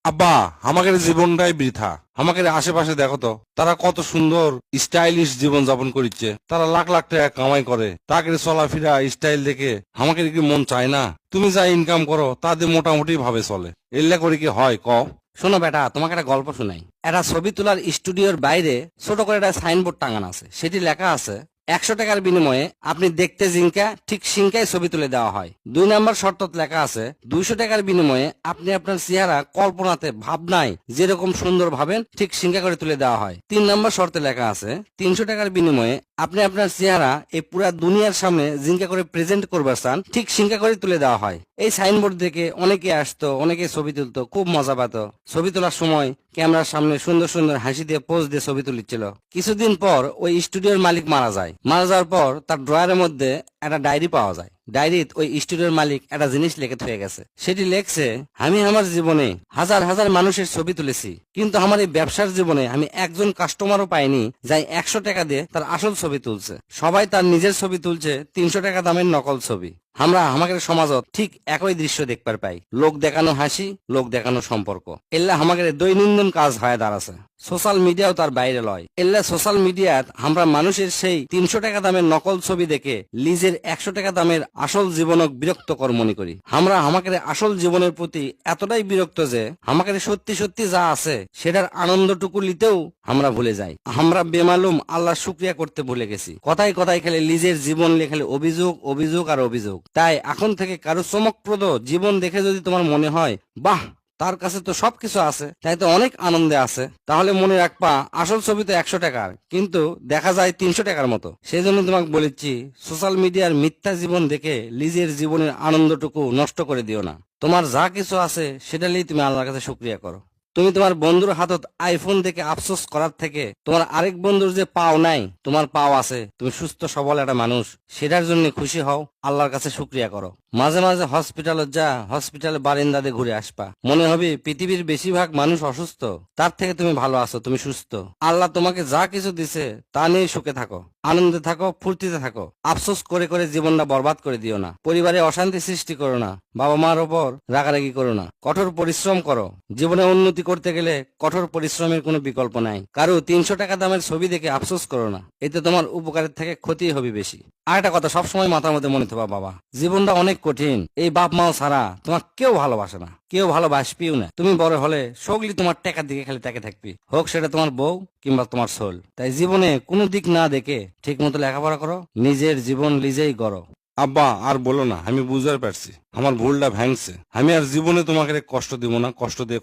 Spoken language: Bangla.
আব্বা, আমাদের জীবনটাই বৃথা। আমাদের আশেপাশে দেখো তো, তারা কত সুন্দর স্টাইলিশ জীবন যাপন করছে। তারা লাখ লাখ টাকা কামাই করে, তাদের চলাফেরা স্টাইল দেখে আমাকে কি মন চায় না? তুমি যা ইনকাম করো তাদের মোটামুটি ভাবে চলে, এল্লা করে কি হয় কও? শোনো বেটা, তোমাকে একটা গল্প শোনাই। একটা ছবি তোলার স্টুডিওর বাইরে ছোট করে একটা সাইনবোর্ড টাঙানো আছে। সেটি লেখা আছে, 100 টাকার বিনিময়ে আপনি দেখতে জিঙ্কা ঠিক সিঙ্কায় ছবি তুলে দেওয়া হয়। 2 নম্বর শর্তত লেখা আছে, 200 টাকার বিনিময়ে আপনি আপনার চেহারা কল্পনাতে ভাবনায় যেরকম সুন্দর ভাবেন ঠিক সিঙ্কা করে তুলে দেওয়া হয়। 3 নম্বর শর্তে লেখা আছে, 300 টাকার বিনিময়ে আপনি আপনার চেহারা এই পুরা দুনিয়ার সামনে জিঙ্কা করে প্রেজেন্ট করবার চান ঠিক সিঙ্কা করে তুলে দেওয়া হয়। এই সাইনবোর্ড দেখে অনেকে আসতো, অনেকে ছবি তুলতো, খুব মজা পেত। ছবি তোলার সময় ক্যামেরার সামনে সুন্দর সুন্দর হাসি দিয়ে পোজ দিয়ে ছবি তুলিচ্ছিল। কিছুদিন পর ওই স্টুডিওর মালিক মারা যায়। মারা যাওয়ার পর তার ড্রয়ারের মধ্যে একটা ডায়েরি পাওয়া যায়। ডায়েরিত ওই স্টুডিওর মালিক একটা জিনিস লিখে থয়ে গেছে। সেটি লেখছে, আমি আমার জীবনে হাজার হাজার মানুষের ছবি তুলেছি, কিন্তু আমার এই ব্যবসার জীবনে আমি একজন কাস্টমারও পাইনি যাই 100 টাকা দিয়ে তার আসল ছবি তুলছে। সবাই তার নিজের ছবি তুলছে 300 টাকা দামের নকল ছবি। আমরা আমাদের সমাজত ঠিক একই দৃশ্য দেখবার পাই। লোক দেখানো হাসি, লোক দেখানো সম্পর্ক, এল্লা আমাদের দৈনন্দিন কাজ হয়ে দাঁড়াছে। সোশ্যাল মিডিয়াও তার বাইরে লয়। এল্লা সোশ্যাল মিডিয়াত আমরা মানুষের সেই 300 টাকা দামের নকল ছবি দেখে নিজের 100 টাকা দামের আসল জীবনক বিরক্তকর মনে করি। আমরা আমাদের আসল জীবনের প্রতি এতটাই বিরক্ত যে আমাদের সত্যি সত্যি যা আছে সেটার আনন্দটুকু নিতেও আমরা ভুলে যাই। আমরা বেমালুম আল্লাহ শুক্রিয়া করতে ভুলে গেছি। কথায় কথায় খেলে নিজের জীবন লেখালে অভিযোগ অভিযোগ আর অভিযোগ। তাই এখন থেকে কারো চমকপ্রদ জীবন দেখে যদি তোমার মনে হয়, বাহ, তার কাছে তো সবকিছু আছে, তাই তো অনেক আনন্দে আছে, তাহলে মনে রাখবা আসল ছবি তো 100 টাকার, কিন্তু দেখা যায় 300 টাকার মতো। সেই জন্য তোমাকে বলেছি, সোশ্যাল মিডিয়ার মিথ্যা জীবন দেখে নিজের জীবনের আনন্দটুকু নষ্ট করে দিও না। তোমার যা কিছু আছে সেটা নিয়ে তুমি আল্লাহর কাছে শুকরিয়া করো। তুমি তোমার বন্ধুর হাতত আইফোন দেখে আফসোস করার থেকে তোমার আরেক বন্ধুর যে পাও নাই তোমার পাও আছে, তুমি সুস্থ সবল একটা মানুষ, সেটার জন্য খুশি হও, আল্লাহর কাছে শুকরিয়া করো। মাঝে মাঝে হসপিটালে যা, হসপিটালে বারিন্দাতে ঘুরে আসবা, মনে হবে পৃথিবীর বেশিরভাগ মানুষ অসুস্থ, তার থেকে তুমি ভালো আছো, তুমি সুস্থ। আল্লাহ তোমাকে যা কিছু দিছে তা নিয়ে সুখে থাকো, আনন্দে থাকো, ফুর্তিতে থাকো। আফসোস করে করে জীবনটা বরবাদ করে দিও না। পরিবারে অশান্তি সৃষ্টি করো না। বাবা মার ওপর রাগারাগি করো না। কঠোর পরিশ্রম করো। জীবনে উন্নতি করতে গেলে কঠোর পরিশ্রমের কোনো বিকল্প নাই। কারো 300 টাকা দামের ছবি দেখে আফসোস করো না, এতে তোমার উপকারের থেকে ক্ষতি হবে বেশি। আর একটা কথা সবসময় মাথার মধ্যে মনে থাকবা, বাবা, জীবনটা অনেক কঠিন। এই বাপ মাও ছাড়া তোমার কেউ ভালোবাসে না, কেউ ভালোবাসবিও না। তুমি বড় হলে সগলি তোমার টাকার দিকে খালি তাকে থাকবি, হোক সেটা তোমার বউ কিংবা তোমার সোল। তাই জীবনে কোনো দিক না দেখে ঠিক মতো লেখাপড়া করো, নিজের জীবন নিজেই গড়ো। আব্বা, আর বলো না, আমি বুঝতে পারছি আমার ভুলটা ভাঙছে। আমি আর জীবনে তোমাকে কষ্ট দিব না, কষ্ট দিয়ে